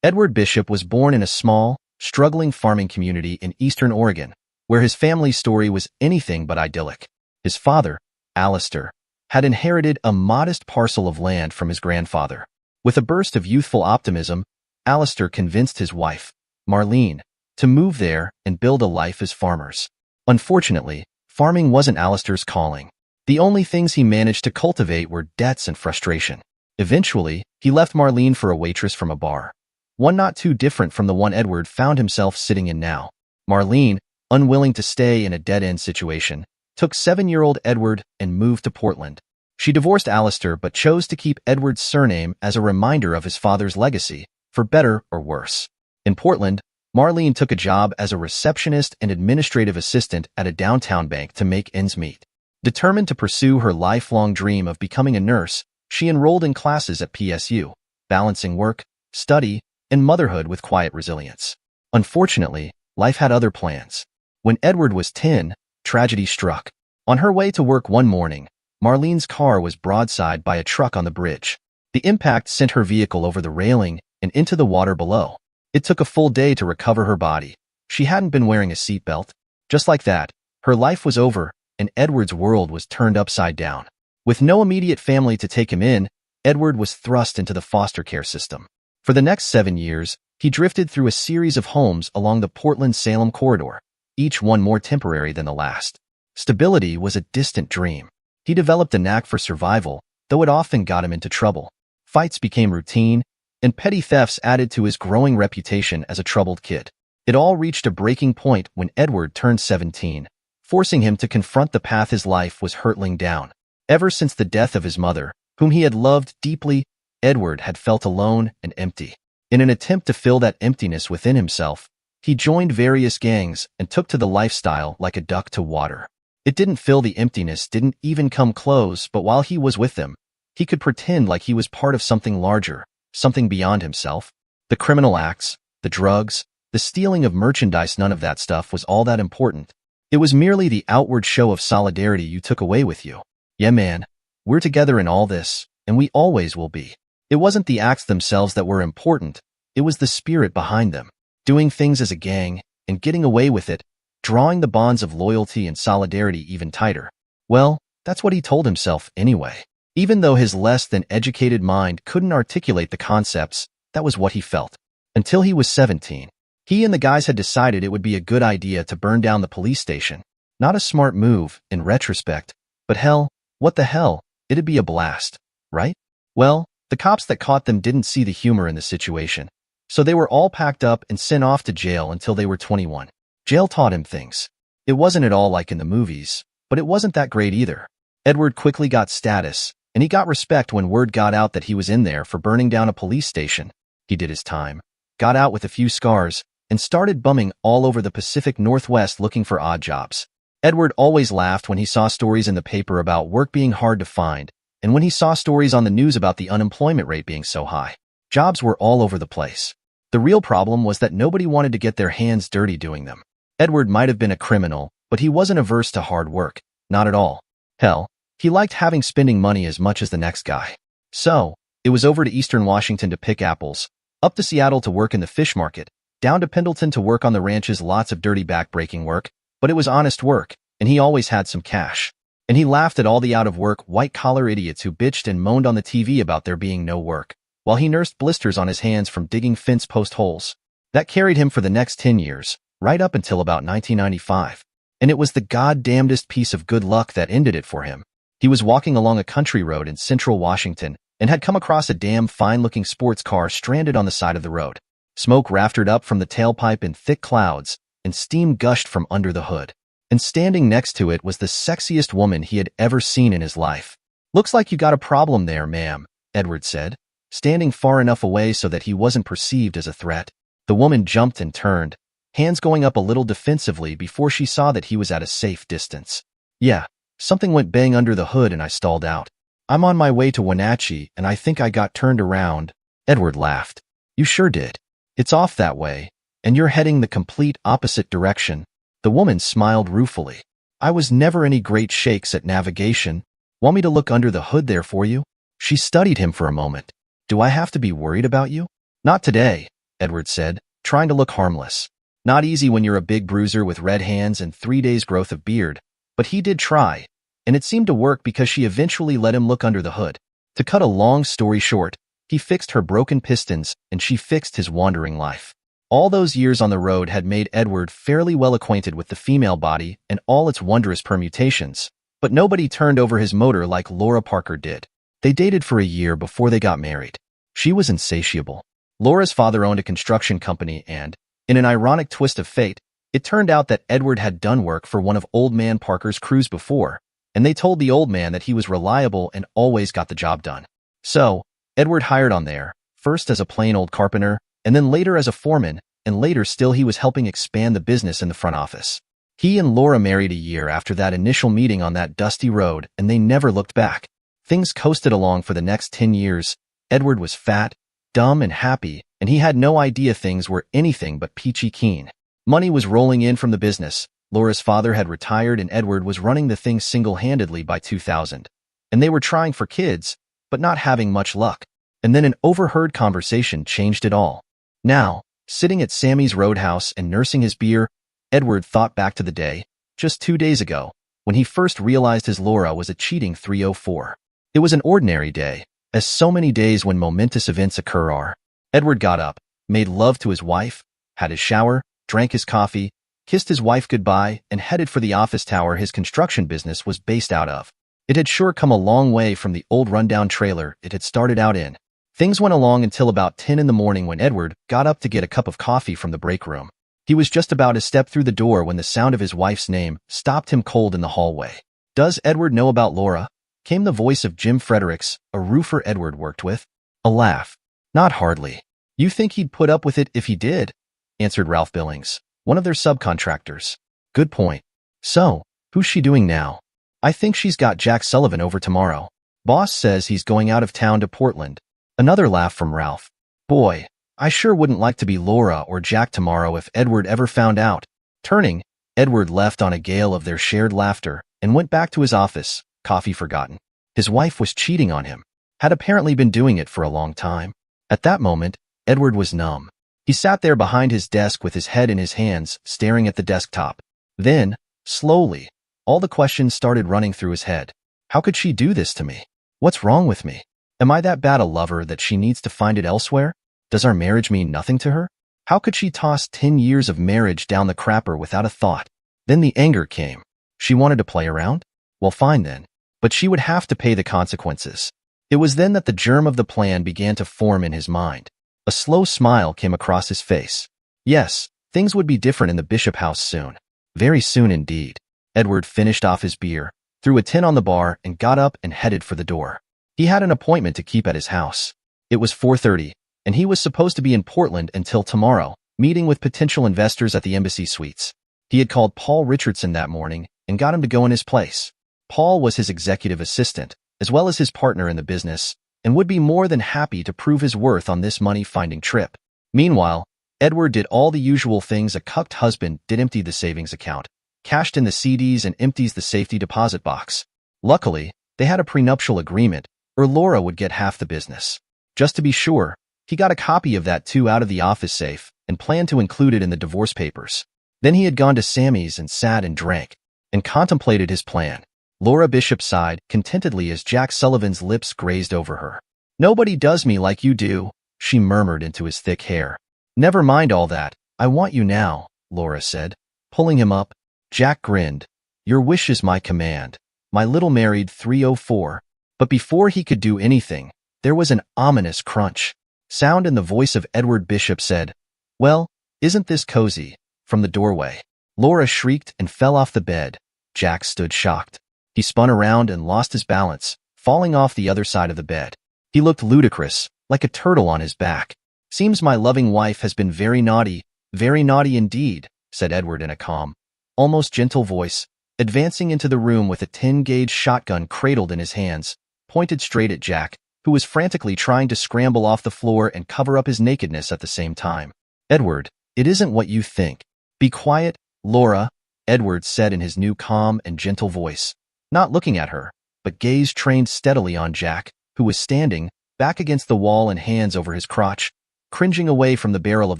Edward Bishop was born in a small, struggling farming community in eastern Oregon, where his family's story was anything but idyllic. His father, Alistair, had inherited a modest parcel of land from his grandfather. With a burst of youthful optimism, Alistair convinced his wife, Marlene, to move there and build a life as farmers. Unfortunately, farming wasn't Alistair's calling. The only things he managed to cultivate were debts and frustration. Eventually, he left Marlene for a waitress from a bar, one not too different from the one Edward found himself sitting in now. Marlene, unwilling to stay in a dead-end situation, took 7-year-old Edward and moved to Portland. She divorced Alistair but chose to keep Edward's surname as a reminder of his father's legacy, for better or worse. In Portland, Marlene took a job as a receptionist and administrative assistant at a downtown bank to make ends meet. Determined to pursue her lifelong dream of becoming a nurse, she enrolled in classes at PSU, balancing work, study, and motherhood with quiet resilience. Unfortunately, life had other plans. When Edward was 10, tragedy struck. On her way to work one morning, Marlene's car was broadsided by a truck on the bridge. The impact sent her vehicle over the railing and into the water below. It took a full day to recover her body. She hadn't been wearing a seatbelt. Just like that, her life was over, and Edward's world was turned upside down. With no immediate family to take him in, Edward was thrust into the foster care system. For the next 7 years, he drifted through a series of homes along the Portland-Salem corridor, each one more temporary than the last. Stability was a distant dream. He developed a knack for survival, though it often got him into trouble. Fights became routine, and petty thefts added to his growing reputation as a troubled kid. It all reached a breaking point when Edward turned 17, forcing him to confront the path his life was hurtling down. Ever since the death of his mother, whom he had loved deeply, Edward had felt alone and empty. In an attempt to fill that emptiness within himself, he joined various gangs and took to the lifestyle like a duck to water. It didn't fill the emptiness, didn't even come close, but while he was with them, he could pretend like he was part of something larger, something beyond himself. The criminal acts, the drugs, the stealing of merchandise, none of that stuff was all that important. It was merely the outward show of solidarity you took away with you. Yeah, man, we're together in all this, and we always will be. It wasn't the acts themselves that were important, it was the spirit behind them. Doing things as a gang, and getting away with it, drawing the bonds of loyalty and solidarity even tighter. Well, that's what he told himself anyway. Even though his less than educated mind couldn't articulate the concepts, that was what he felt. Until he was 17. He and the guys had decided it would be a good idea to burn down the police station. Not a smart move, in retrospect, but hell, what the hell, it'd be a blast, right? Well, the cops that caught them didn't see the humor in the situation, so they were all packed up and sent off to jail until they were 21. Jail taught him things. It wasn't at all like in the movies, but it wasn't that great either. Edward quickly got status, and he got respect when word got out that he was in there for burning down a police station. He did his time, got out with a few scars, and started bumming all over the Pacific Northwest looking for odd jobs. Edward always laughed when he saw stories in the paper about work being hard to find, and when he saw stories on the news about the unemployment rate being so high. Jobs were all over the place. The real problem was that nobody wanted to get their hands dirty doing them. Edward might have been a criminal, but he wasn't averse to hard work, not at all. Hell, he liked spending money as much as the next guy. So, it was over to eastern Washington to pick apples, up to Seattle to work in the fish market, down to Pendleton to work on the ranches, lots of dirty back-breaking work, but it was honest work, and he always had some cash. And he laughed at all the out-of-work, white-collar idiots who bitched and moaned on the TV about there being no work, while he nursed blisters on his hands from digging fence post holes. That carried him for the next 10 years, right up until about 1995. And it was the goddamnedest piece of good luck that ended it for him. He was walking along a country road in central Washington and had come across a damn fine-looking sports car stranded on the side of the road. Smoke raftered up from the tailpipe in thick clouds, and steam gushed from under the hood. And standing next to it was the sexiest woman he had ever seen in his life. "Looks like you got a problem there, ma'am," Edward said, standing far enough away so that he wasn't perceived as a threat. The woman jumped and turned, hands going up a little defensively before she saw that he was at a safe distance. "Yeah, something went bang under the hood and I stalled out. I'm on my way to Wenatchee and I think I got turned around." Edward laughed. "You sure did. It's off that way, and you're heading the complete opposite direction." The woman smiled ruefully. "I was never any great shakes at navigation. Want me to look under the hood there for you?" She studied him for a moment. "Do I have to be worried about you?" "Not today," Edward said, trying to look harmless. Not easy when you're a big bruiser with red hands and 3 days' growth of beard, but he did try, and it seemed to work because she eventually let him look under the hood. To cut a long story short, he fixed her broken pistons and she fixed his wandering life. All those years on the road had made Edward fairly well acquainted with the female body and all its wondrous permutations, but nobody turned over his motor like Laura Parker did. They dated for a year before they got married. She was insatiable. Laura's father owned a construction company and, in an ironic twist of fate, it turned out that Edward had done work for one of Old Man Parker's crews before, and they told the old man that he was reliable and always got the job done. So, Edward hired on there, first as a plain old carpenter, and then later as a foreman, and later still he was helping expand the business in the front office. He and Laura married a year after that initial meeting on that dusty road, and they never looked back. Things coasted along for the next 10 years. Edward was fat, dumb, and happy, and he had no idea things were anything but peachy keen. Money was rolling in from the business. Laura's father had retired and Edward was running the thing single-handedly by 2000. And they were trying for kids, but not having much luck. And then an overheard conversation changed it all. Now, sitting at Sammy's Roadhouse and nursing his beer, Edward thought back to the day, just 2 days ago, when he first realized his Laura was a cheating 304. It was an ordinary day, as so many days when momentous events occur are. Edward got up, made love to his wife, had his shower, drank his coffee, kissed his wife goodbye, and headed for the office tower his construction business was based out of. It had sure come a long way from the old rundown trailer it had started out in. Things went along until about 10 in the morning when Edward got up to get a cup of coffee from the break room. He was just about to step through the door when the sound of his wife's name stopped him cold in the hallway. "Does Edward know about Laura?" came the voice of Jim Fredericks, a roofer Edward worked with. A laugh. "Not hardly. You think he'd put up with it if he did?" answered Ralph Billings, one of their subcontractors. "Good point. So, who's she doing now?" "I think she's got Jack Sullivan over tomorrow. Boss says he's going out of town to Portland." Another laugh from Ralph. "Boy, I sure wouldn't like to be Laura or Jack tomorrow if Edward ever found out." Turning, Edward left on a gale of their shared laughter and went back to his office, coffee forgotten. His wife was cheating on him, had apparently been doing it for a long time. At that moment, Edward was numb. He sat there behind his desk with his head in his hands, staring at the desktop. Then, slowly, all the questions started running through his head. How could she do this to me? What's wrong with me? Am I that bad a lover that she needs to find it elsewhere? Does our marriage mean nothing to her? How could she toss 10 years of marriage down the crapper without a thought? Then the anger came. She wanted to play around? Well, fine then. But she would have to pay the consequences. It was then that the germ of the plan began to form in his mind. A slow smile came across his face. Yes, things would be different in the Bishop house soon. Very soon indeed. Edward finished off his beer, threw a tin on the bar, and got up and headed for the door. He had an appointment to keep at his house. It was 4:30, and he was supposed to be in Portland until tomorrow, meeting with potential investors at the Embassy Suites. He had called Paul Richardson that morning and got him to go in his place. Paul was his executive assistant, as well as his partner in the business, and would be more than happy to prove his worth on this money-finding trip. Meanwhile, Edward did all the usual things a cucked husband did: emptied the savings account, cashed in the CDs, and empties the safety deposit box. Luckily, they had a prenuptial agreement, or Laura would get half the business. Just to be sure, he got a copy of that too out of the office safe and planned to include it in the divorce papers. Then he had gone to Sammy's and sat and drank, and contemplated his plan. Laura Bishop sighed contentedly as Jack Sullivan's lips grazed over her. "Nobody does me like you do," she murmured into his thick hair. "Never mind all that. I want you now," Laura said, pulling him up. Jack grinned. "Your wish is my command, my little married 304. But before he could do anything, there was an ominous crunch. Sound, and the voice of Edward Bishop said, "Well, isn't this cozy?" from the doorway. Laura shrieked and fell off the bed. Jack stood shocked. He spun around and lost his balance, falling off the other side of the bed. He looked ludicrous, like a turtle on his back. "Seems my loving wife has been very naughty indeed," said Edward in a calm, almost gentle voice, advancing into the room with a 10-gauge shotgun cradled in his hands, pointed straight at Jack, who was frantically trying to scramble off the floor and cover up his nakedness at the same time. "Edward, it isn't what you think." "Be quiet, Laura," Edward said in his new calm and gentle voice, not looking at her, but gaze trained steadily on Jack, who was standing, back against the wall and hands over his crotch. cringing away from the barrel of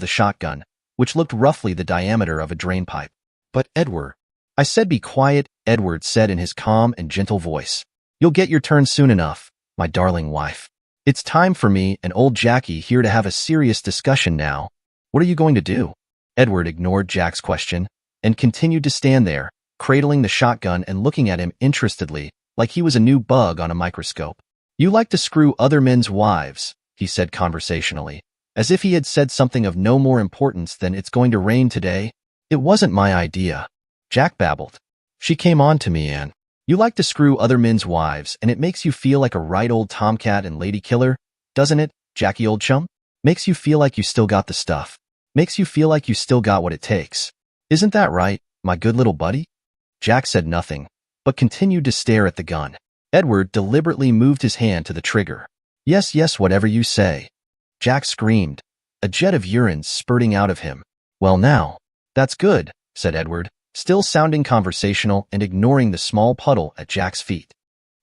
the shotgun, which looked roughly the diameter of a drainpipe. But Edward, I said be quiet, Edward said in his calm and gentle voice. You'll get your turn soon enough, my darling wife. It's time for me and old Jackie here to have a serious discussion now. What are you going to do? Edward ignored Jack's question and continued to stand there, cradling the shotgun and looking at him interestedly, like he was a new bug on a microscope. You like to screw other men's wives, he said conversationally, as if he had said something of no more importance than it's going to rain today. It wasn't my idea, Jack babbled. She came on to me and, you like to screw other men's wives and it makes you feel like a right old tomcat and lady killer, doesn't it, Jackie old chum? Makes you feel like you still got the stuff. Makes you feel like you still got what it takes. Isn't that right, my good little buddy? Jack said nothing, but continued to stare at the gun. Edward deliberately moved his hand to the trigger. Yes, yes, whatever you say. Jack screamed, a jet of urine spurting out of him. Well now, that's good, said Edward, still sounding conversational and ignoring the small puddle at Jack's feet.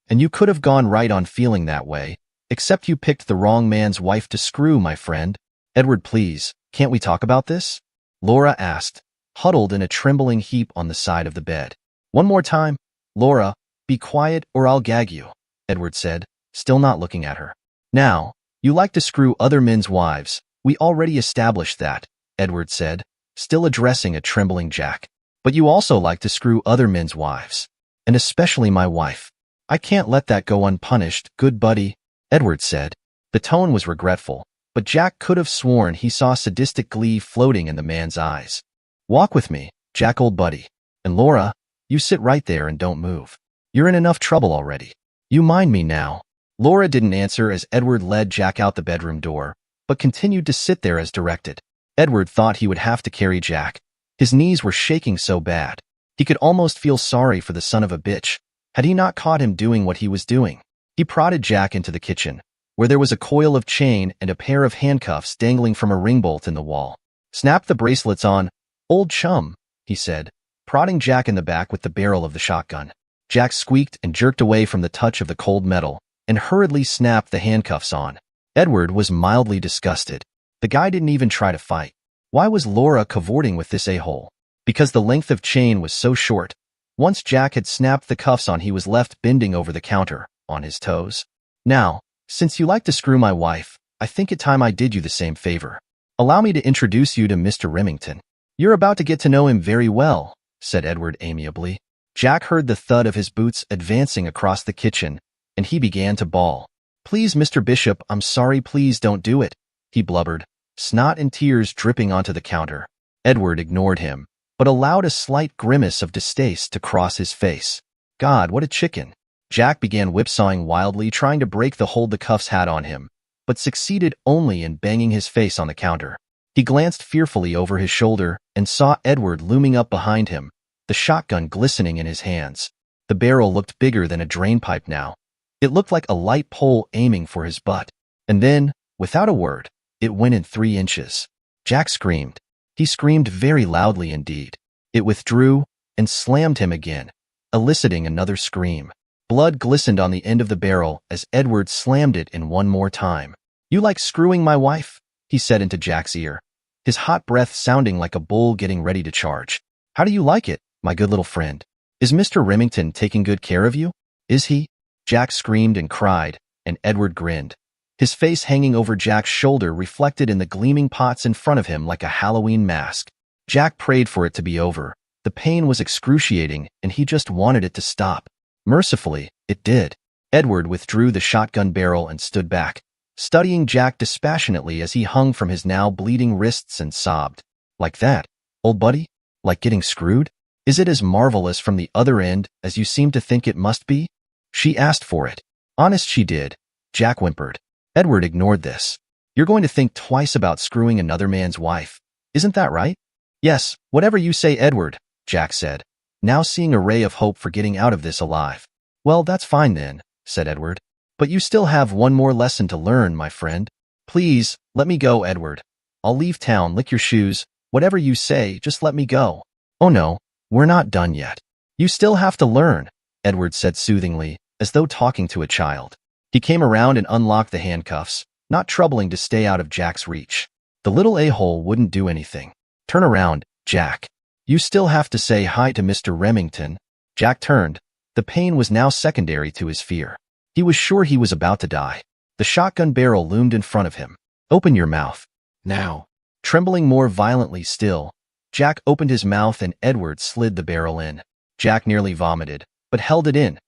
And you could have gone right on feeling that way, except you picked the wrong man's wife to screw, my friend. Edward, please, can't we talk about this? Laura asked, huddled in a trembling heap on the side of the bed. One more time, Laura, be quiet or I'll gag you, Edward said, still not looking at her. Now, you like to screw other men's wives. We already established that, Edward said, still addressing a trembling Jack. But you also like to screw other men's wives, and especially my wife. I can't let that go unpunished, good buddy, Edward said. The tone was regretful, but Jack could have sworn he saw sadistic glee floating in the man's eyes. Walk with me, Jack old buddy. And Laura, you sit right there and don't move. You're in enough trouble already. You mind me now. Laura didn't answer as Edward led Jack out the bedroom door, but continued to sit there as directed. Edward thought he would have to carry Jack. His knees were shaking so bad. He could almost feel sorry for the son of a bitch, had he not caught him doing what he was doing. He prodded Jack into the kitchen, where there was a coil of chain and a pair of handcuffs dangling from a ring bolt in the wall. Snap the bracelets on, old chum, he said, prodding Jack in the back with the barrel of the shotgun. Jack squeaked and jerked away from the touch of the cold metal and hurriedly snapped the handcuffs on. Edward was mildly disgusted. The guy didn't even try to fight. Why was Laura cavorting with this a-hole? Because the length of chain was so short. Once Jack had snapped the cuffs on, he was left bending over the counter, on his toes. Now, since you like to screw my wife, I think it time I did you the same favor. Allow me to introduce you to Mr. Remington. You're about to get to know him very well, said Edward amiably. Jack heard the thud of his boots advancing across the kitchen, and he began to bawl. Please, Mr. Bishop, I'm sorry, please don't do it, he blubbered, snot and tears dripping onto the counter. Edward ignored him, but allowed a slight grimace of distaste to cross his face. God, what a chicken. Jack began whipsawing wildly, trying to break the hold the cuffs had on him, but succeeded only in banging his face on the counter. He glanced fearfully over his shoulder and saw Edward looming up behind him, the shotgun glistening in his hands. The barrel looked bigger than a drainpipe now. It looked like a light pole aiming for his butt. And then, without a word, it went in 3 inches. Jack screamed. He screamed very loudly indeed. It withdrew and slammed him again, eliciting another scream. Blood glistened on the end of the barrel as Edward slammed it in one more time. You like screwing my wife? He said into Jack's ear, his hot breath sounding like a bull getting ready to charge. How do you like it, my good little friend? Is Mr. Remington taking good care of you? Is he? Jack screamed and cried, and Edward grinned. His face hanging over Jack's shoulder reflected in the gleaming pots in front of him like a Halloween mask. Jack prayed for it to be over. The pain was excruciating, and he just wanted it to stop. Mercifully, it did. Edward withdrew the shotgun barrel and stood back, studying Jack dispassionately as he hung from his now bleeding wrists and sobbed. Like that, old buddy? Like getting screwed? Is it as marvelous from the other end as you seem to think it must be? She asked for it. Honest she did, Jack whimpered. Edward ignored this. You're going to think twice about screwing another man's wife. Isn't that right? Yes, whatever you say, Edward, Jack said, now seeing a ray of hope for getting out of this alive. Well, that's fine then, said Edward. But you still have one more lesson to learn, my friend. Please, let me go, Edward. I'll leave town, lick your shoes. Whatever you say, just let me go. Oh no, we're not done yet. You still have to learn, Edward said soothingly, as though talking to a child. He came around and unlocked the handcuffs, not troubling to stay out of Jack's reach. The little a-hole wouldn't do anything. Turn around, Jack. You still have to say hi to Mr. Remington. Jack turned. The pain was now secondary to his fear. He was sure he was about to die. The shotgun barrel loomed in front of him. Open your mouth. Now. Trembling more violently still, Jack opened his mouth and Edward slid the barrel in. Jack nearly vomited, but held it in.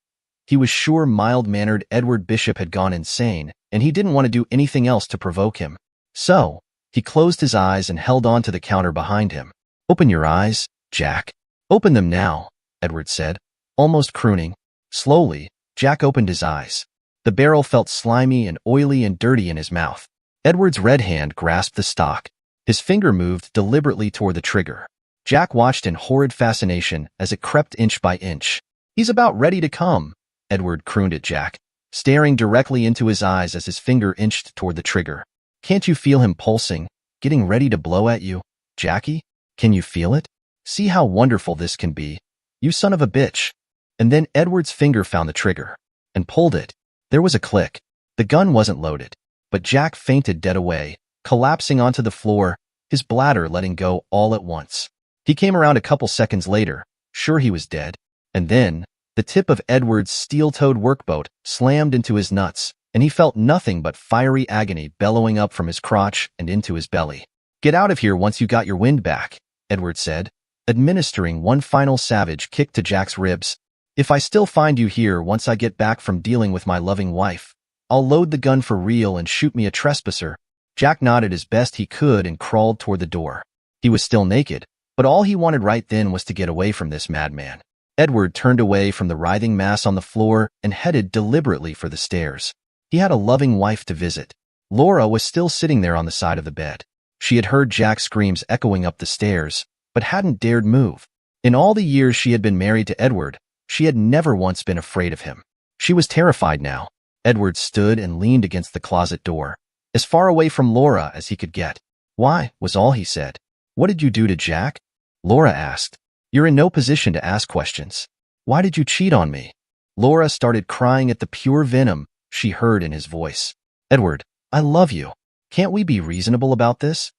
He was sure mild-mannered Edward Bishop had gone insane, and he didn't want to do anything else to provoke him. So, he closed his eyes and held on to the counter behind him. Open your eyes, Jack. Open them now, Edward said, almost crooning. Slowly, Jack opened his eyes. The barrel felt slimy and oily and dirty in his mouth. Edward's red hand grasped the stock. His finger moved deliberately toward the trigger. Jack watched in horrid fascination as it crept inch by inch. He's about ready to come, Edward crooned at Jack, staring directly into his eyes as his finger inched toward the trigger. Can't you feel him pulsing, getting ready to blow at you, Jackie? Can you feel it? See how wonderful this can be, you son of a bitch. And then Edward's finger found the trigger and pulled it. There was a click. The gun wasn't loaded, but Jack fainted dead away, collapsing onto the floor, his bladder letting go all at once. He came around a couple seconds later, sure he was dead. And then, the tip of Edward's steel-toed workboat slammed into his nuts, and he felt nothing but fiery agony bellowing up from his crotch and into his belly. Get out of here once you got your wind back, Edward said, administering one final savage kick to Jack's ribs. If I still find you here once I get back from dealing with my loving wife, I'll load the gun for real and shoot me a trespasser. Jack nodded as best he could and crawled toward the door. He was still naked, but all he wanted right then was to get away from this madman. Edward turned away from the writhing mass on the floor and headed deliberately for the stairs. He had a loving wife to visit. Laura was still sitting there on the side of the bed. She had heard Jack's screams echoing up the stairs, but hadn't dared move. In all the years she had been married to Edward, she had never once been afraid of him. She was terrified now. Edward stood and leaned against the closet door, as far away from Laura as he could get. Why, was all he said. What did you do to Jack? Laura asked. You're in no position to ask questions. Why did you cheat on me? Laura started crying at the pure venom she heard in his voice. Edward, I love you. Can't we be reasonable about this?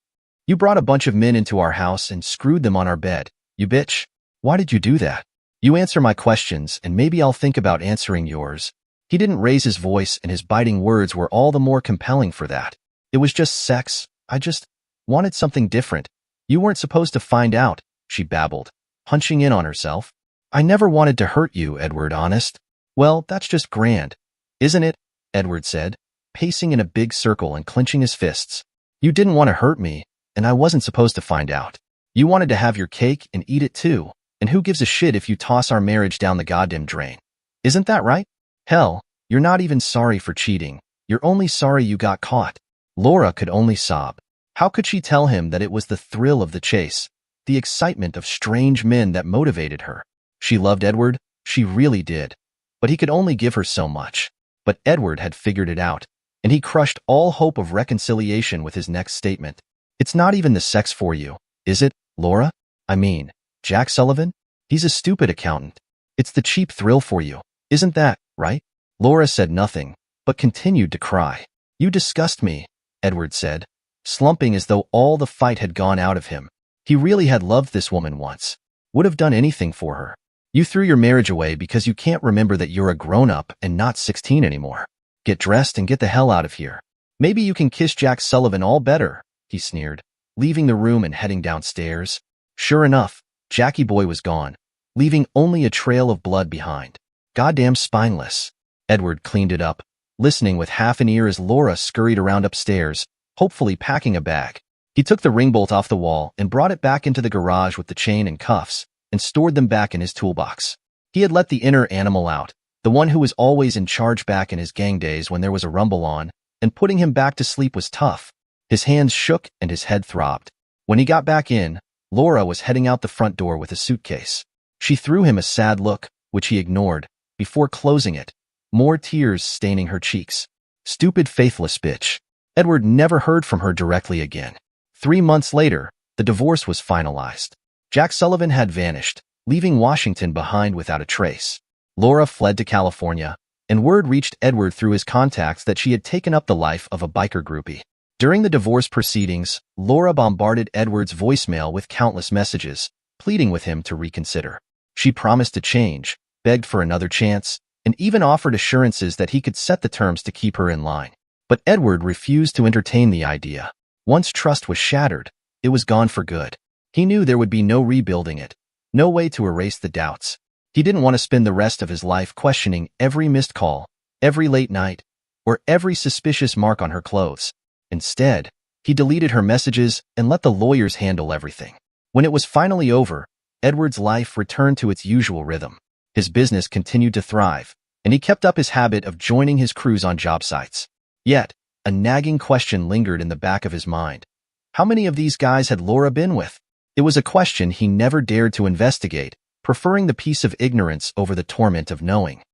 You brought a bunch of men into our house and screwed them on our bed, you bitch. Why did you do that? You answer my questions and maybe I'll think about answering yours. He didn't raise his voice and his biting words were all the more compelling for that. It was just sex. I just wanted something different. You weren't supposed to find out, she babbled, punching in on herself. I never wanted to hurt you, Edward, honest. Well, that's just grand, isn't it? Edward said, pacing in a big circle and clenching his fists. You didn't want to hurt me, and I wasn't supposed to find out. You wanted to have your cake and eat it too, and who gives a shit if you toss our marriage down the goddamn drain? Isn't that right? Hell, you're not even sorry for cheating. You're only sorry you got caught. Laura could only sob. How could she tell him that it was the thrill of the chase, the excitement of strange men that motivated her? She loved Edward, she really did. But he could only give her so much. But Edward had figured it out, and he crushed all hope of reconciliation with his next statement. It's not even the sex for you, is it, Laura? I mean, Jack Sullivan? He's a stupid accountant. It's the cheap thrill for you, isn't that, right? Laura said nothing, but continued to cry. You disgust me, Edward said, slumping as though all the fight had gone out of him. He really had loved this woman once, would have done anything for her. You threw your marriage away because you can't remember that you're a grown-up and not 16 anymore. Get dressed and get the hell out of here. Maybe you can kiss Jack Sullivan all better, he sneered, leaving the room and heading downstairs. Sure enough, Jackie boy was gone, leaving only a trail of blood behind. Goddamn spineless. Edward cleaned it up, listening with half an ear as Laura scurried around upstairs, hopefully packing a bag. He took the ring bolt off the wall and brought it back into the garage with the chain and cuffs, and stored them back in his toolbox. He had let the inner animal out, the one who was always in charge back in his gang days when there was a rumble on, and putting him back to sleep was tough. His hands shook and his head throbbed. When he got back in, Laura was heading out the front door with a suitcase. She threw him a sad look, which he ignored, before closing it, more tears staining her cheeks. Stupid, faithless bitch. Edward never heard from her directly again. 3 months later, the divorce was finalized. Jack Sullivan had vanished, leaving Washington behind without a trace. Laura fled to California, and word reached Edward through his contacts that she had taken up the life of a biker groupie. During the divorce proceedings, Laura bombarded Edward's voicemail with countless messages, pleading with him to reconsider. She promised to change, begged for another chance, and even offered assurances that he could set the terms to keep her in line. But Edward refused to entertain the idea. Once trust was shattered, it was gone for good. He knew there would be no rebuilding it, no way to erase the doubts. He didn't want to spend the rest of his life questioning every missed call, every late night, or every suspicious mark on her clothes. Instead, he deleted her messages and let the lawyers handle everything. When it was finally over, Edward's life returned to its usual rhythm. His business continued to thrive, and he kept up his habit of joining his crews on job sites. Yet, a nagging question lingered in the back of his mind. How many of these guys had Laura been with? It was a question he never dared to investigate, preferring the peace of ignorance over the torment of knowing.